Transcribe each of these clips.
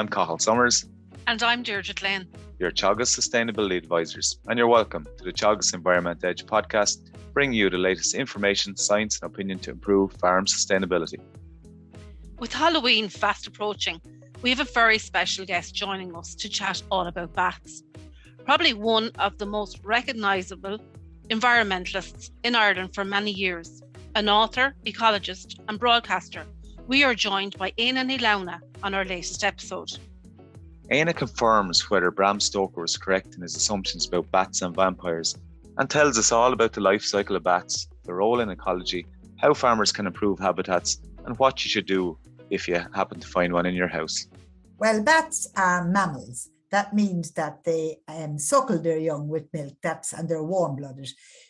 I'm Cathal Summers. And I'm Deirdre Glynn. Your Teagasc Sustainability Advisors, and you're welcome to the Teagasc Environment Edge podcast, bringing you the latest information, science and opinion to improve farm sustainability. With Halloween fast approaching, we have a very special guest joining us to chat all about bats. Probably one of the most recognisable environmentalists in Ireland for many years, an author, ecologist and broadcaster. We are joined by Éanna Ní Lamhna on our latest episode. Éanna confirms whether Bram Stoker was correct in his assumptions about bats and vampires, and tells us all about the life cycle of bats, their role in ecology, how farmers can improve habitats, and what you should do if you happen to find one in your house. Well, bats are mammals. That means that they suckle their young with milk, and they're warm-blooded.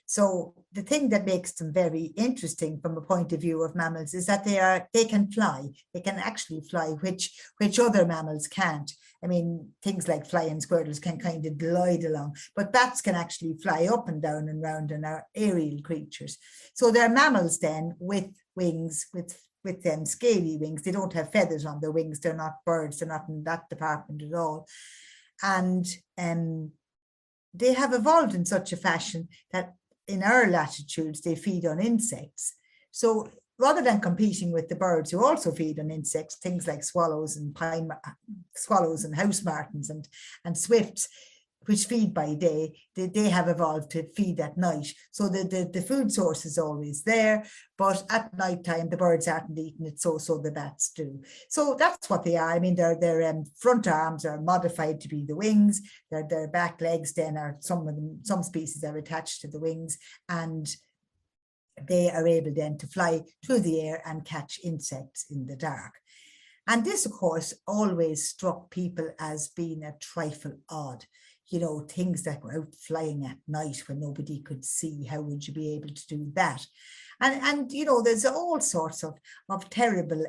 So the thing that makes them very interesting from a point of view of mammals is that they can fly. They can actually fly, which other mammals can't. I mean, things like flying squirrels can kind of glide along, but bats can actually fly up and down and round and are aerial creatures. So they're mammals then with wings, with them scaly wings. They don't have feathers on their wings. They're not birds. They're not in that department at all. And they have evolved in such a fashion that in our latitudes, they feed on insects. So rather than competing with the birds who also feed on insects, things like swallows and house martins and swifts, which feed by day, they have evolved to feed at night. So the food source is always there, but at night time the birds aren't eating it, so the bats do. So that's what they are. I mean, their front arms are modified to be the wings. Their back legs then are some species are attached to the wings, and they are able then to fly through the air and catch insects in the dark. And this, of course, always struck people as being a trifle odd. You know, things that were out flying at night when nobody could see. How would you be able to do that? And you know, there's all sorts of terrible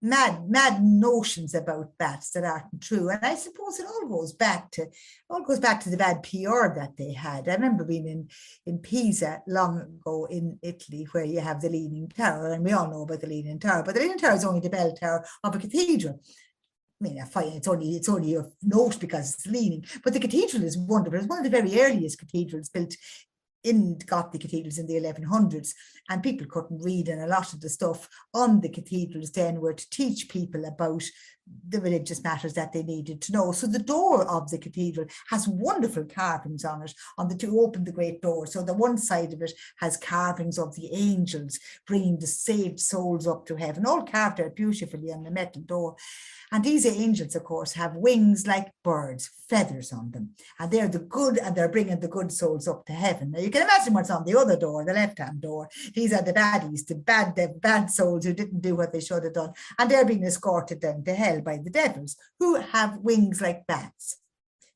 mad notions about bats that aren't true. And I suppose it all goes back to the bad PR that they had. I remember being in Pisa long ago in Italy, where you have the Leaning Tower, and we all know about the Leaning Tower, but the Leaning Tower is only the bell tower of a cathedral. I mean, it's only a note because it's leaning, but the cathedral is wonderful. It's one of the very earliest cathedrals built in Gothic cathedrals in the 1100s, and people couldn't read, and a lot of the stuff on the cathedrals then were to teach people about the religious matters that they needed to know. So the door of the cathedral has wonderful carvings on it, to open the great door. So the one side of it has carvings of the angels bringing the saved souls up to heaven, all carved out beautifully on the metal door. And these angels, of course, have wings like birds, feathers on them. And they're the good, and they're bringing the good souls up to heaven. Now, you can imagine what's on the other door, the left-hand door. These are the baddies, the bad souls who didn't do what they should have done. And they're being escorted down to hell by the devils, who have wings like bats.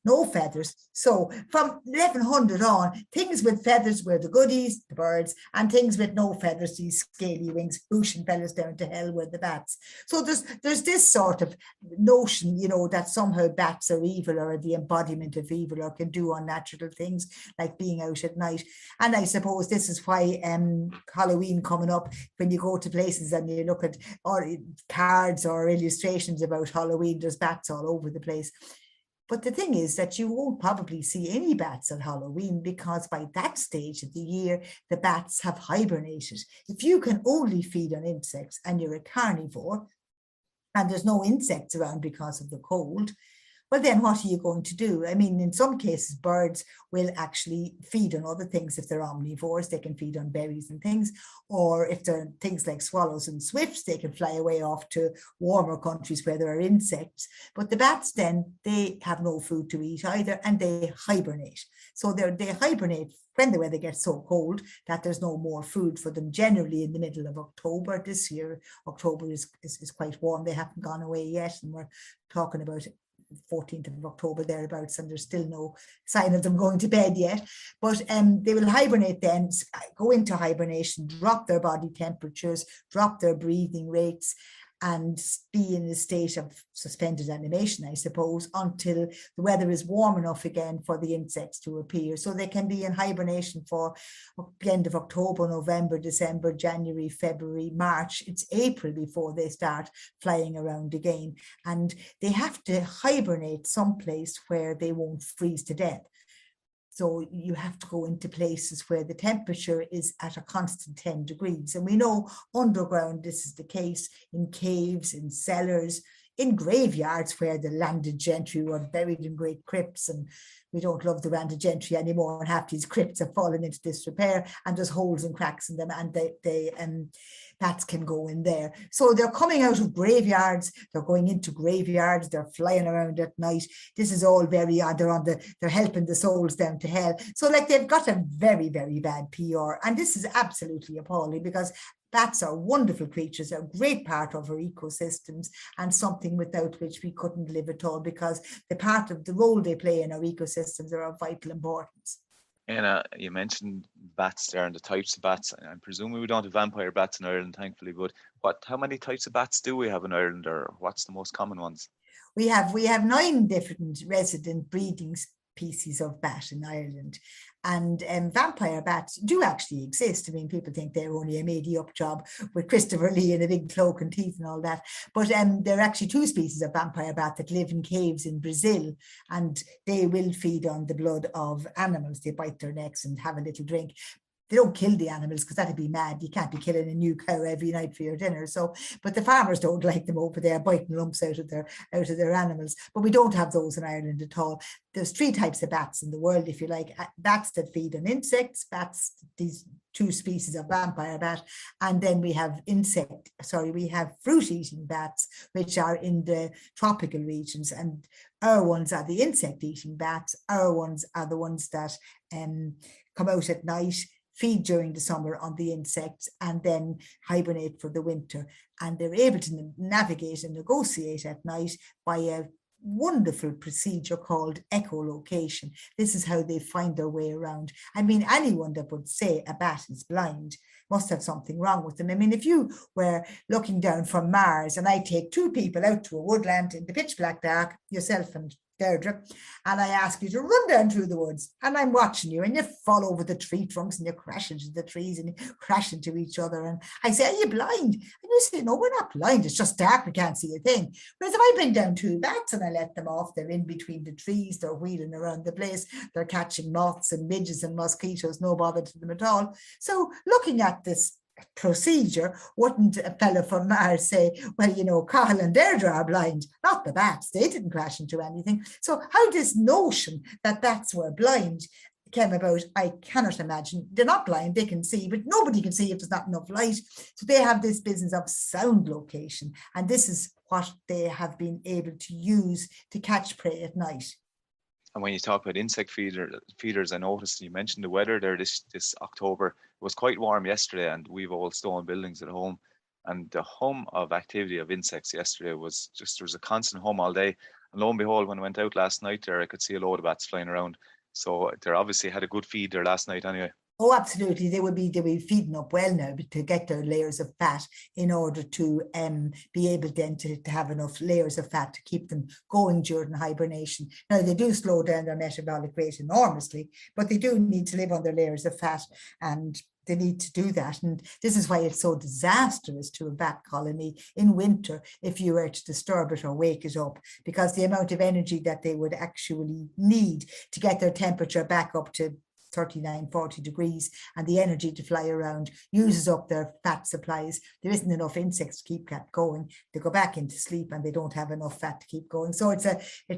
No feathers. So from 1100 on, things with feathers were the goodies, the birds, and things with no feathers, these scaly wings, pushing fellas down to hell, were the bats. So there's this sort of notion, you know, that somehow bats are evil, or the embodiment of evil, or can do unnatural things like being out at night. And I suppose this is why Halloween coming up, when you go to places and you look at cards or illustrations about Halloween, there's bats all over the place. But the thing is that you won't probably see any bats at Halloween, because by that stage of the year, the bats have hibernated. If you can only feed on insects and you're a carnivore and there's no insects around because of the cold, well, then what are you going to do? I mean, in some cases, birds will actually feed on other things. If they're omnivores, they can feed on berries and things. Or if they're things like swallows and swifts, they can fly away off to warmer countries where there are insects. But the bats then, they have no food to eat either, and they hibernate. So they hibernate when the weather gets so cold that there's no more food for them, generally in the middle of October. This year, October is quite warm. They haven't gone away yet, and we're talking about 14th of October thereabouts, and there's still no sign of them going to bed yet. But they will hibernate then, go into hibernation, drop their body temperatures, drop their breathing rates, and be in a state of suspended animation, I suppose, until the weather is warm enough again for the insects to appear. So they can be in hibernation for the end of October, November, December, January, February, March. It's April before they start flying around again. And they have to hibernate someplace where they won't freeze to death. So you have to go into places where the temperature is at a constant 10 degrees. And we know underground this is the case, in caves, in cellars, in graveyards where the landed gentry were buried in great crypts, and we don't love the landed gentry anymore, and half these crypts have fallen into disrepair and there's holes and cracks in them, and bats can go in there. So they're coming out of graveyards, they're going into graveyards, they're flying around at night. This is all very odd. They're helping the souls down to hell. So like they've got a very, very bad PR, and this is absolutely appalling, because bats are wonderful creatures, they're a great part of our ecosystems, and something without which we couldn't live at all, because the part of the role they play in our ecosystems are of vital importance. Éanna, you mentioned bats there and the types of bats. I'm presuming we don't have vampire bats in Ireland, thankfully, but how many types of bats do we have in Ireland, or what's the most common ones? We have 9 different resident breeding species of bat in Ireland, and vampire bats do actually exist. I mean, people think they're only a made-up job with Christopher Lee and a big cloak and teeth and all that, but there are actually 2 species of vampire bat that live in caves in Brazil, and they will feed on the blood of animals. They bite their necks and have a little drink. They don't kill the animals, because that'd be mad. You can't be killing a new cow every night for your dinner. So, but the farmers don't like them over there biting lumps out of their animals. But we don't have those in Ireland at all. There's 3 types of bats in the world, if you like. Bats that feed on insects, these 2 species of vampire bat, and then we have fruit-eating bats, which are in the tropical regions. And our ones are the insect-eating bats. Our ones are the ones that come out at night, feed during the summer on the insects, and then hibernate for the winter. And they're able to navigate and negotiate at night by a wonderful procedure called echolocation. This is how they find their way around. I mean, anyone that would say a bat is blind must have something wrong with them. I mean, if you were looking down from Mars and I take 2 people out to a woodland in the pitch black dark, yourself and Deirdre, and I ask you to run down through the woods, and I'm watching you, and you fall over the tree trunks and you crash into the trees and you crash into each other, and I say, are you blind? And you say, no, we're not blind, it's just dark, we can't see a thing. Whereas if I bring down 2 bats and I let them off, they're in between the trees, they're wheeling around the place, they're catching moths and midges and mosquitoes, no bother to them at all. So looking at this procedure, wouldn't a fellow from Mars say, well, you know, Cathal and Deirdre are blind, not the bats, they didn't crash into anything. So how this notion that bats were blind came about, I cannot imagine. They're not blind, they can see, but nobody can see if there's not enough light. So they have this business of sound location, and this is what they have been able to use to catch prey at night. And when you talk about insect feeders, I noticed you mentioned the weather there this October. It was quite warm yesterday, and we've all stone buildings at home. And the hum of activity of insects yesterday was just, there was a constant hum all day. And lo and behold, when I went out last night there, I could see a load of bats flying around. So they obviously had a good feed there last night anyway. Oh, absolutely. They will be feeding up well now to get their layers of fat in order to be able then to have enough layers of fat to keep them going during hibernation. Now, they do slow down their metabolic rate enormously, but they do need to live on their layers of fat, and they need to do that. And this is why it's so disastrous to a bat colony in winter if you were to disturb it or wake it up, because the amount of energy that they would actually need to get their temperature back up to 39, 40 degrees, and the energy to fly around uses up their fat supplies. There isn't enough insects to keep that going. They go back into sleep and they don't have enough fat to keep going. So it's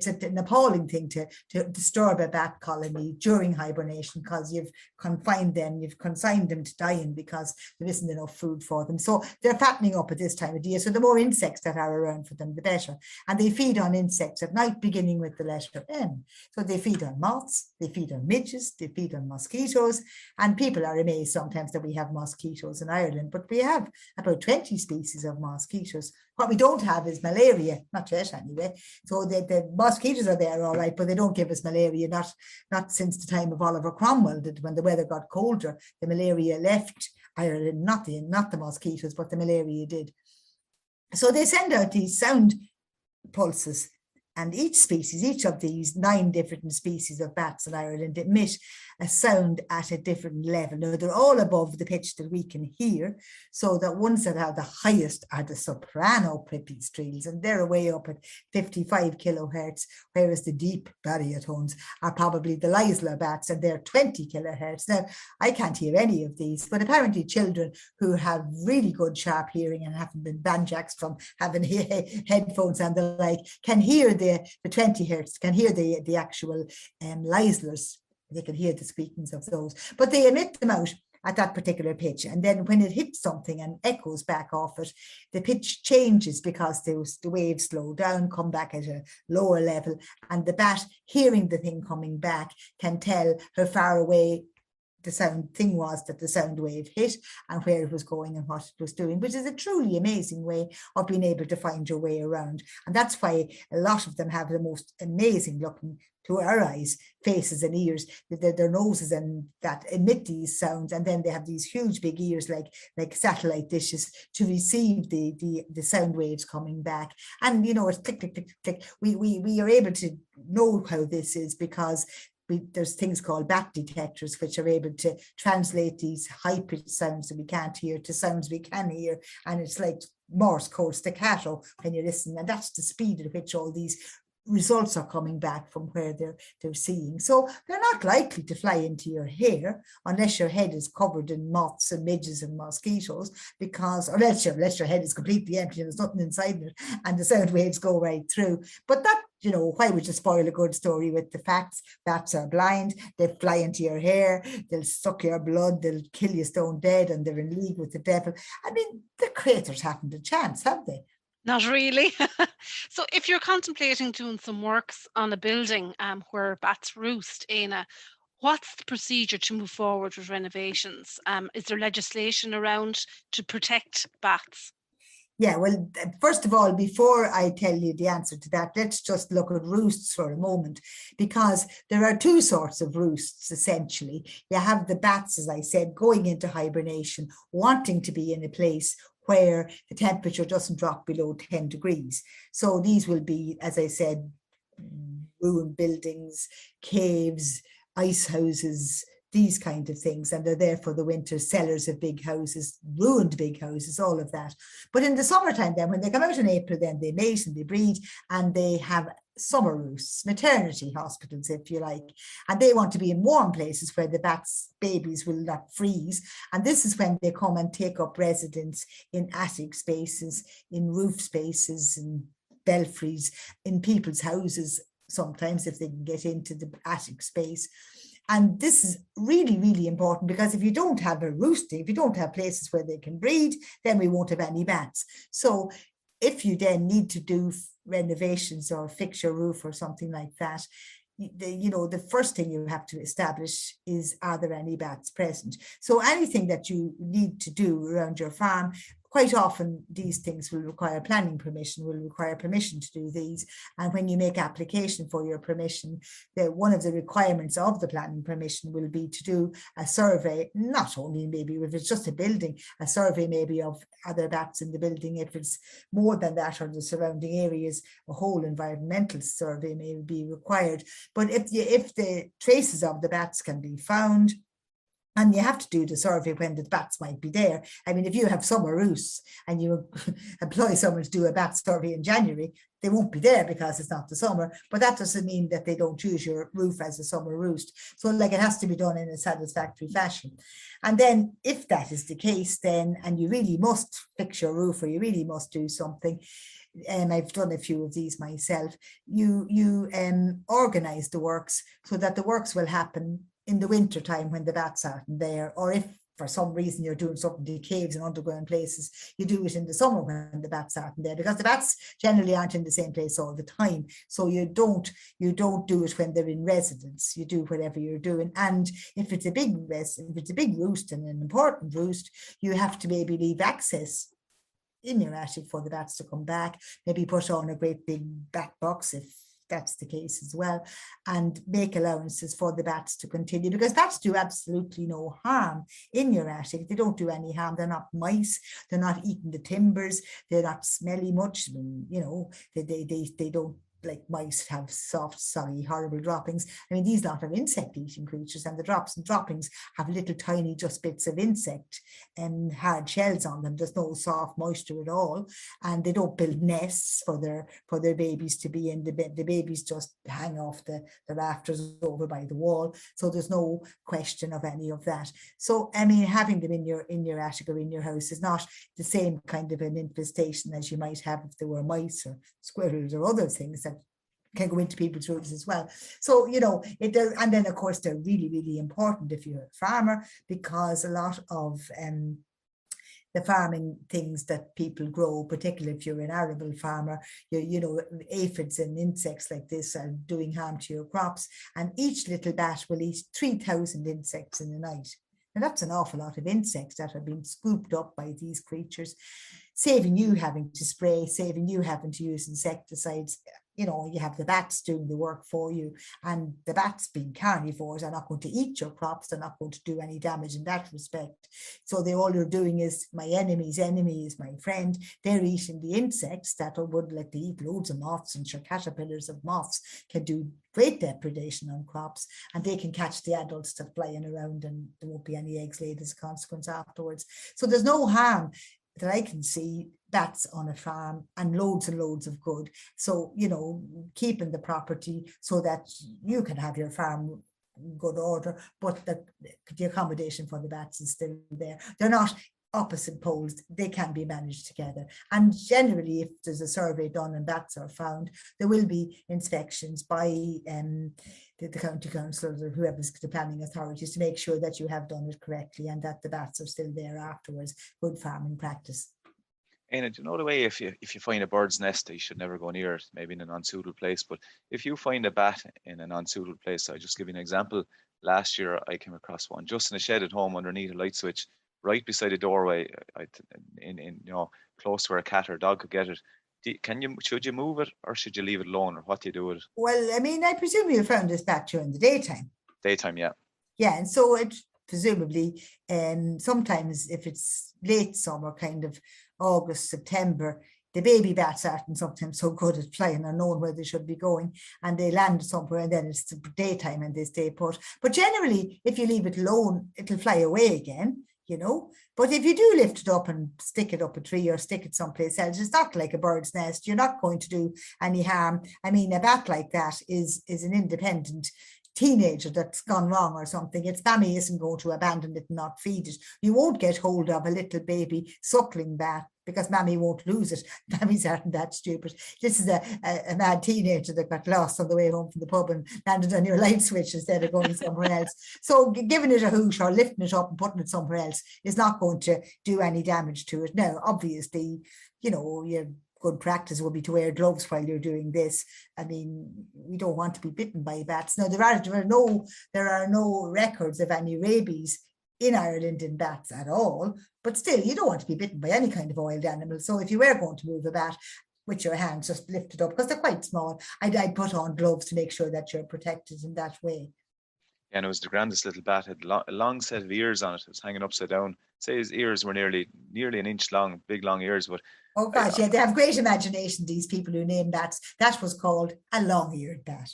an appalling thing to disturb a bat colony during hibernation, because you've confined them, you've consigned them to dying because there isn't enough food for them. So they're fattening up at this time of year. So the more insects that are around for them, the better. And they feed on insects at night, beginning with the letter M. So they feed on moths, they feed on midges, they feed on mosquitoes, and people are amazed sometimes that we have mosquitoes in Ireland, but we have about 20 species of mosquitoes. What we don't have is malaria, not yet anyway. So the mosquitoes are there all right, but they don't give us malaria, not since the time of Oliver Cromwell, when the weather got colder, the malaria left Ireland, not the mosquitoes, but the malaria did. So they send out these sound pulses, and each of these 9 different species of bats in Ireland emit a sound at a different level. Now, they're all above the pitch that we can hear, so that ones that are the highest are the soprano pipistrelles, and they're way up at 55 kilohertz, whereas the deep barytones are probably the Leisler bats, and they're 20 kilohertz. Now, I can't hear any of these, but apparently children who have really good sharp hearing and haven't been banjaxed from having headphones and the like can hear the 20 hertz, can hear the actual Leislers. They can hear the squeakings of those, but they emit them out at that particular pitch. And then when it hits something and echoes back off it, the pitch changes because the waves slow down, come back at a lower level, and the bat, hearing the thing coming back, can tell how far away the sound thing was that the sound wave hit and where it was going and what it was doing, which is a truly amazing way of being able to find your way around. And that's why a lot of them have the most amazing looking, to our eyes, faces and ears, their noses and that emit these sounds, and then they have these huge big ears like satellite dishes to receive the sound waves coming back. And you know, it's click click click click. We are able to know how this is because there's things called bat detectors which are able to translate these high-pitched sounds that we can't hear to sounds we can hear, and it's like Morse code staccato when you listen, and that's the speed at which all these results are coming back from where they're seeing. So they're not likely to fly into your hair unless your head is covered in moths and midges and mosquitoes, because unless your head is completely empty and there's nothing inside it and the sound waves go right through. But that, you know, why would you spoil a good story with the facts? Bats are blind, they fly into your hair, they'll suck your blood, they'll kill you stone dead, and they're in league with the devil. I mean, the creators haven't a chance, have they? Not really. So if you're contemplating doing some works on a building where bats roost, Éanna, what's the procedure to move forward with renovations? Is there legislation around to protect bats? Yeah, well, first of all, before I tell you the answer to that, let's just look at roosts for a moment, because there are 2 sorts of roosts, essentially. You have the bats, as I said, going into hibernation, wanting to be in a place where the temperature doesn't drop below 10 degrees. So these will be, as I said, ruined buildings, caves, ice houses, these kind of things, and they're there for the winter, cellars of big houses, ruined big houses, all of that. But in the summertime then, when they come out in April, then they mate and they breed, and they have summer roosts, maternity hospitals, if you like, and they want to be in warm places where the bats' babies will not freeze. And this is when they come and take up residence in attic spaces, in roof spaces, in belfries, in people's houses, sometimes if they can get into the attic space. And this is really, really important, because if you don't have a roosting, if you don't have places where they can breed, then we won't have any bats. So if you then need to do renovations or fix your roof or something like that, the first thing you have to establish is, are there any bats present? So anything that you need to do around your farm, quite often these things will require planning permission, will require permission to do these. And when you make application for your permission, one of the requirements of the planning permission will be to do a survey, not only maybe if it's just a building, a survey maybe of other bats in the building. If it's more than that, or the surrounding areas, a whole environmental survey may be required. But if the traces of the bats can be found, and you have to do the survey when the bats might be there. I mean, if you have summer roosts and you employ someone to do a bat survey in January, they won't be there because it's not the summer, but that doesn't mean that they don't use your roof as a summer roost. So like, it has to be done in a satisfactory fashion. And then if that is the case, then, and you really must fix your roof, or you really must do something, and I've done a few of these myself, you organize the works so that the works will happen in the winter time when the bats aren't there, or if for some reason you're doing something to caves and underground places, you do it in the summer when the bats aren't there, because the bats generally aren't in the same place all the time. So you don't do it when they're in residence. You do whatever you're doing. And if it's a big roost and an important roost, you have to maybe leave access in your attic for the bats to come back. Maybe put on a great big bat box if that's the case as well, and make allowances for the bats to continue, because bats do absolutely no harm in your attic. They don't do any harm. They're not mice. They're not eating the timbers. They're not smelly much. You know, they don't, like mice, have soft, soggy, horrible droppings. I mean, these lot are insect-eating creatures, and the droppings have little tiny just bits of insect and hard shells on them. There's no soft moisture at all, and they don't build nests for their babies to be in. The babies just hang off the rafters over by the wall, so there's no question of any of that. So I mean, having them in your attic or in your house is not the same kind of an infestation as you might have if there were mice or squirrels or other things that can go into people's rooms as well. So, you know, it does. And then, of course, they're really, really important if you're a farmer, because a lot of the farming things that people grow, particularly if you're an arable farmer, you know, aphids and insects like this are doing harm to your crops. And each little bat will eat 3,000 insects in a night. And that's an awful lot of insects that are being scooped up by these creatures, saving you having to spray, saving you having to use insecticides. You know, you have the bats doing the work for you, and the bats, being carnivores, are not going to eat your crops. They're not going to do any damage in that respect. So all you're doing is, my enemy's enemy is my friend. They're eating the insects that would, like, they eat loads of moths, and sure, caterpillars of moths can do great depredation on crops, and they can catch the adults that flying around, and there won't be any eggs laid as a consequence afterwards. So there's no harm that I can see bats on a farm, and loads of good. So, you know, keeping the property so that you can have your farm in good order, but the accommodation for the bats is still there. They're not opposite poles. They can be managed together. And generally, if there's a survey done and bats are found, there will be inspections by the county council or whoever's the planning authorities to make sure that you have done it correctly and that the bats are still there afterwards. Good farming practice. And do you know the way, if you find a bird's nest, you should never go near it, maybe in an unsuitable place. But if you find a bat in an unsuitable place, I'll just give you an example. Last year, I came across one just in a shed at home underneath a light switch, right beside a doorway, in you know, close to where a cat or dog could get it. Should you move it, or should you leave it alone, or what do you do with it? Well, I mean, I presume you found this bat during the daytime. Daytime, yeah. Yeah, and so it presumably, sometimes if it's late summer, kind of August, September, the baby bats aren't sometimes so good at flying or knowing where they should be going, and they land somewhere, and then it's the daytime and they stay put. But generally, if you leave it alone, it'll fly away again, you know. But if you do lift it up and stick it up a tree or stick it someplace else, it's not like a bird's nest. You're not going to do any harm. I mean, a bat like that is an independent teenager that's gone wrong or something. Its mammy isn't going to abandon it and not feed it. You won't get hold of a little baby suckling bat because mammy won't lose it. Mammies aren't that stupid. This is a mad teenager that got lost on the way home from the pub and landed on your light switch instead of going somewhere else. So giving it a hoosh or lifting it up and putting it somewhere else is not going to do any damage to it. Now, obviously, you know, you're good practice would be to wear gloves while you're doing this. I mean, we don't want to be bitten by bats. Now, there are no records of any rabies in Ireland in bats at all, but still, you don't want to be bitten by any kind of wild animal. So if you were going to move a bat with your hands, just lift it up, because they're quite small. I'd put on gloves to make sure that you're protected in that way. Yeah, and it was the grandest little bat. Had a long set of ears on it. It was hanging upside down. Say his ears were nearly an inch long, big long ears. But oh gosh, yeah, they have great imagination, these people who name bats. That was called a long-eared bat.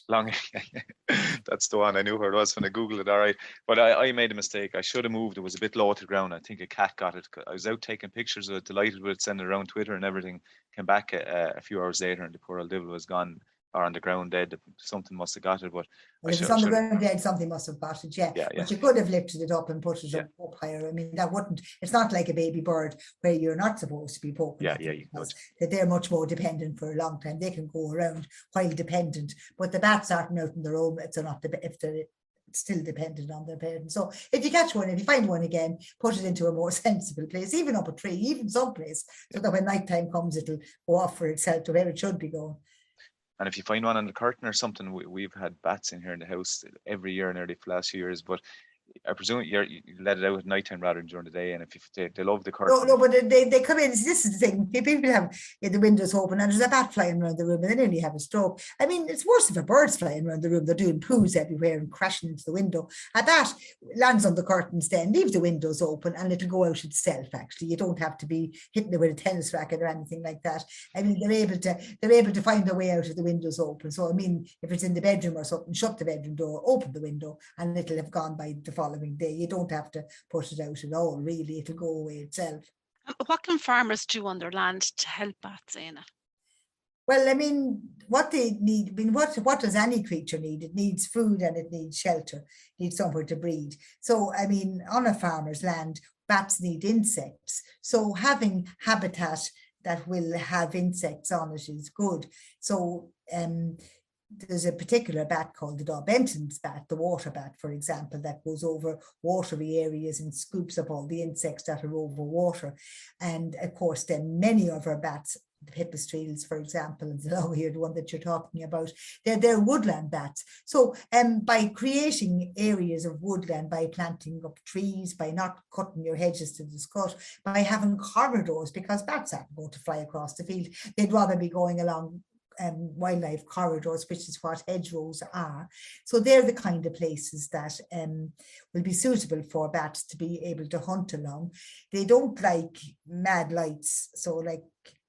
That's the one. I knew where it was when I googled it. All right, but I made a mistake. I should have moved. It was a bit low to the ground. I think a cat got it. I was out taking pictures of it, delighted with it, sending it around Twitter and everything. Came back a few hours later, and the poor old devil was gone, or on the ground dead. Something must have got it. But well, if it's on the ground dead, something must have got it, yeah. But you could have lifted it up and put it up higher. I mean, that wouldn't, it's not like a baby bird where you're not supposed to be poking at them, because they're much more dependent for a long time. They can go around while dependent, but the bats aren't out on their own if they're still dependent on their parents. So if you catch one, if you find one again, put it into a more sensible place, even up a tree, even someplace, so that when night time comes, it'll go off for itself to where it should be going. And if you find one on the curtain or something, we've had bats in here in the house every year nearly for the last few years. But I presume you let it out at night time rather than during the day. And if they love the curtain. No, but they come in. This is the thing. People have the windows open and there's a bat flying around the room and they nearly have a stroke. I mean, it's worse if a bird's flying around the room. They're doing poos everywhere and crashing into the window. A bat lands on the curtains, then leave the windows open and it'll go out itself. Actually, you don't have to be hitting it with a tennis racket or anything like that. I mean, they're able to find their way out of the windows open. So I mean, if it's in the bedroom or something, shut the bedroom door, open the window, and it'll have gone by the following day. You don't have to put it out at all. Really, it'll go away itself. What can farmers do on their land to help bats, Éanna? Well, I mean, what they need, I mean, what does any creature need? It needs food and it needs shelter, it needs somewhere to breed. So, I mean, on a farmer's land, bats need insects. So having habitat that will have insects on it is good. So, there's a particular bat called the Benton's bat, the water bat, for example, that goes over watery areas and scoops up all the insects that are over water. And of course, then many of our bats, the pipistrelles, for example, and the long-eared one that you're talking about, they're woodland bats. So by creating areas of woodland, by planting up trees, by not cutting your hedges to the scut, by having corridors, because bats aren't going to fly across the field. They'd rather be going along wildlife corridors, which is what hedgerows are. So they're the kind of places that will be suitable for bats to be able to hunt along. They don't like mad lights, so like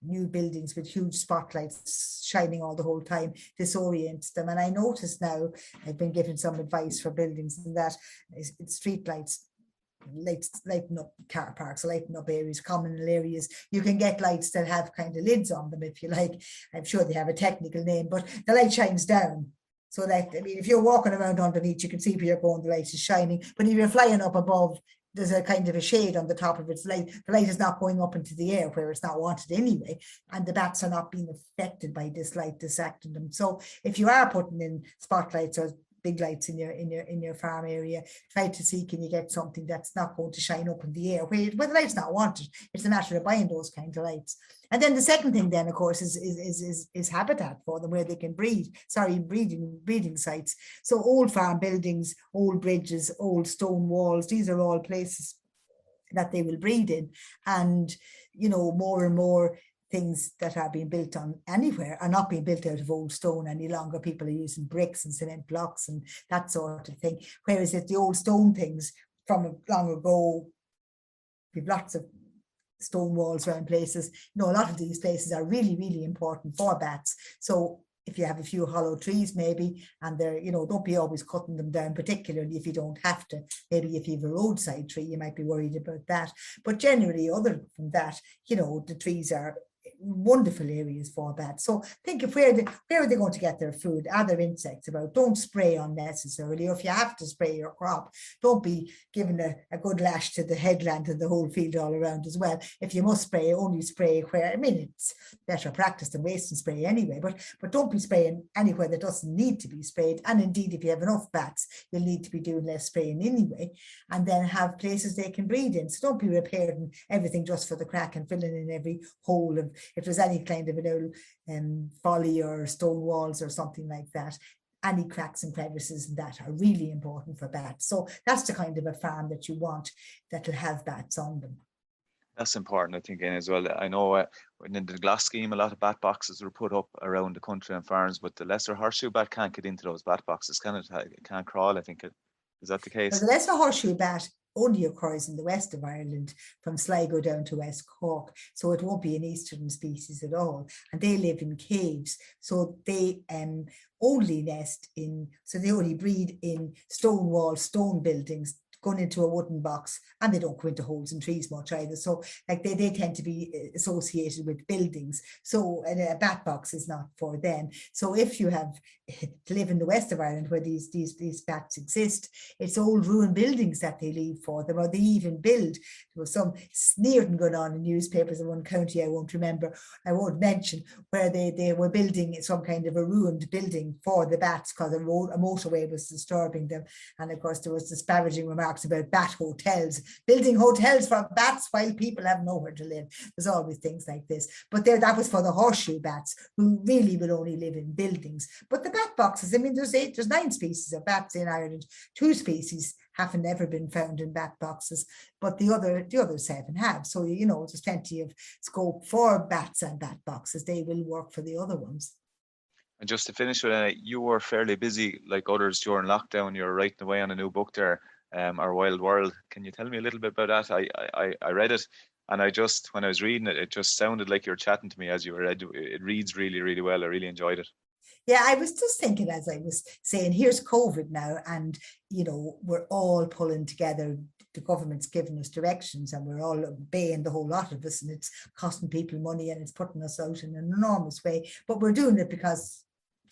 new buildings with huge spotlights shining all the whole time disorients them. And I notice now, I've been given some advice for buildings, and that it's street lights, lighting up car parks, lighting up areas, communal areas. You can get lights that have kind of lids on them if you like. I'm sure they have a technical name, but the light shines down. So that, I mean, if you're walking around underneath, you can see where you're going, the light is shining. But if you're flying up above, there's a kind of a shade on the top of its light. The light is not going up into the air where it's not wanted anyway. And the bats are not being affected by this light distracting them. So if you are putting in spotlights or big lights in your farm area, try to see, can you get something that's not going to shine up in the air where the light's not wanted. It's a matter of buying those kind of lights. And then the second thing then, of course, is habitat for them where they can breeding sites. So old farm buildings, old bridges, old stone walls, these are all places that they will breed in. And, you know, more and more things that are being built on anywhere are not being built out of old stone any longer. People are using bricks and cement blocks and that sort of thing. Whereas the old stone things from long ago, we've lots of stone walls around places. You know, a lot of these places are really, really important for bats. So if you have a few hollow trees maybe, and they're, you know, don't be always cutting them down, particularly if you don't have to. Maybe if you have a roadside tree, you might be worried about that. But generally, other than that, you know, the trees are wonderful areas for bats. So think of where are they going to get their food? Are there insects about? Don't spray unnecessarily. Or if you have to spray your crop, don't be giving a good lash to the headland and the whole field all around as well. If you must spray, only spray where, I mean, it's better practice than wasting spray anyway, but don't be spraying anywhere that doesn't need to be sprayed. And indeed, if you have enough bats, you'll need to be doing less spraying anyway, and then have places they can breed in. So don't be repairing everything just for the crack and filling in every hole of, if there's any kind of an old folly or stone walls or something like that. Any cracks and crevices and that are really important for bats. So that's the kind of a farm that you want that will have bats on them. That's important, I think, as well. I know in the Teagasc scheme, a lot of bat boxes were put up around the country and farms, but the lesser horseshoe bat can't get into those bat boxes. Can't crawl, I think. Is that the case? Well, the lesser horseshoe bat only occurs in the west of Ireland, from Sligo down to West Cork. So it won't be an eastern species at all. And they live in caves. So they only nest in, so they only breed in stone walls, stone buildings, going into a wooden box, and they don't go into holes in trees much either. So like they tend to be associated with buildings. So a bat box is not for them. So if you have to live in the west of Ireland where these bats exist, it's old ruined buildings that they leave for them, or they even build. There was some sneering going on in newspapers in one county I won't mention, where they were building some kind of a ruined building for the bats because a motorway was disturbing them. And of course there was disparaging remarks about bat hotels, building hotels for bats while people have nowhere to live. There's always things like this. But that was for the horseshoe bats, who really will only live in buildings. But the bat boxes, I mean, there's 9 species of bats in Ireland. 2 species haven't ever been found in bat boxes, but the other 7 have. So, there's plenty of scope for bats and bat boxes. They will work for the other ones. And just to finish with, you were fairly busy like others during lockdown. You were writing away on a new book there, Our Wild World. Can you tell me a little bit about that? I read it, and when I was reading it, it just sounded like you were chatting to me as you were read. It reads really, really well. I really enjoyed it. Yeah, I was just thinking as I was saying, here's COVID now, and, we're all pulling together. The government's giving us directions and we're all obeying, the whole lot of us, and it's costing people money and it's putting us out in an enormous way. But we're doing it because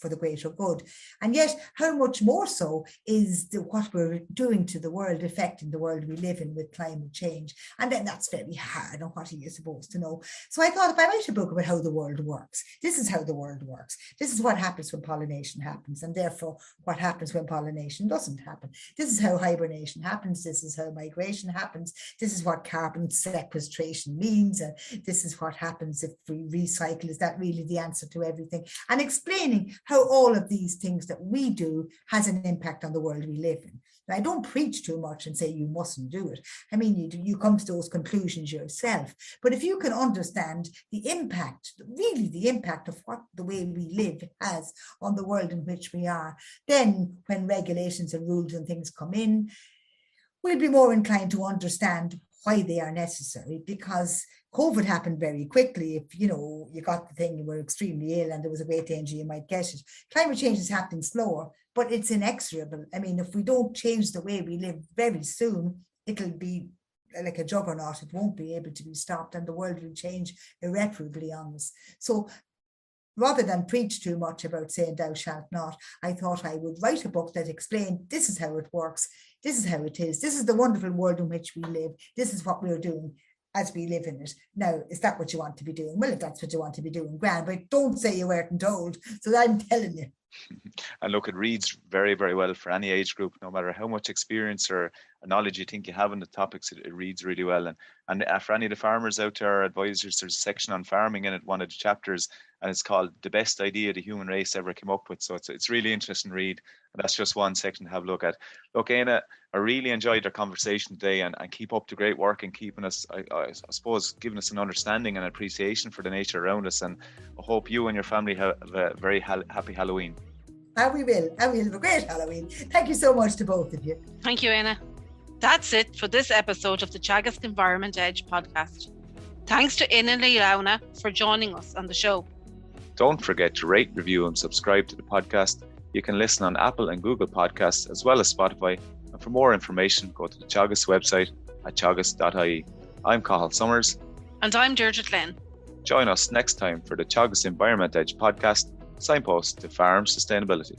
for the greater good. And yet, how much more so is what we're doing to the world, affecting the world we live in with climate change. And then that's very hard on what are you supposed to know. So I thought, if I write a book about how the world works, this is how the world works. This is what happens when pollination happens, and therefore what happens when pollination doesn't happen. This is how hibernation happens. This is how migration happens. This is what carbon sequestration means. And this is what happens if we recycle. Is that really the answer to everything? And explaining how all of these things that we do has an impact on the world we live in. Now, I don't preach too much and say you mustn't do it. I mean, you come to those conclusions yourself. But if you can understand the impact, really the impact of what the way we live has on the world in which we are, then when regulations and rules and things come in, we'll be more inclined to understand why they are necessary, because COVID happened very quickly. If you got the thing, you were extremely ill and there was a great danger you might get it. Climate change is happening slower, but it's inexorable. I mean, if we don't change the way we live very soon, it'll be like a juggernaut. It won't be able to be stopped, and the world will change irreparably on us. So rather than preach too much about saying thou shalt not, I thought I would write a book that explained this is how it works, this is how it is, this is the wonderful world in which we live, this is what we're doing as we live in it. Now, is that what you want to be doing? Well, if that's what you want to be doing, grand, but don't say you weren't told. So I'm telling you. And look, it reads very, very well for any age group, no matter how much experience or knowledge you think you have on the topics. It reads really well. And for any of the farmers out there, advisors, there's a section on farming in it, one of the chapters, and it's called The Best Idea the Human Race Ever Came Up With. So it's really interesting to read. And that's just one section to have a look at. Look, Éanna, I really enjoyed our conversation today, and keep up the great work and keeping us, I suppose, giving us an understanding and appreciation for the nature around us. And I hope you and your family have a very happy Halloween. And we will have a great Halloween. Thank you so much to both of you. Thank you, Éanna. That's it for this episode of the Teagasc Environment Edge podcast. Thanks to Éanna Ní Lamhna for joining us on the show. Don't forget to rate, review and subscribe to the podcast. You can listen on Apple and Google Podcasts as well as Spotify. And for more information, go to the Teagasc website at teagasc.ie. I'm Cathal Summers. And I'm Deirdre Glynn. Join us next time for the Teagasc Environment Edge podcast, signpost to farm sustainability.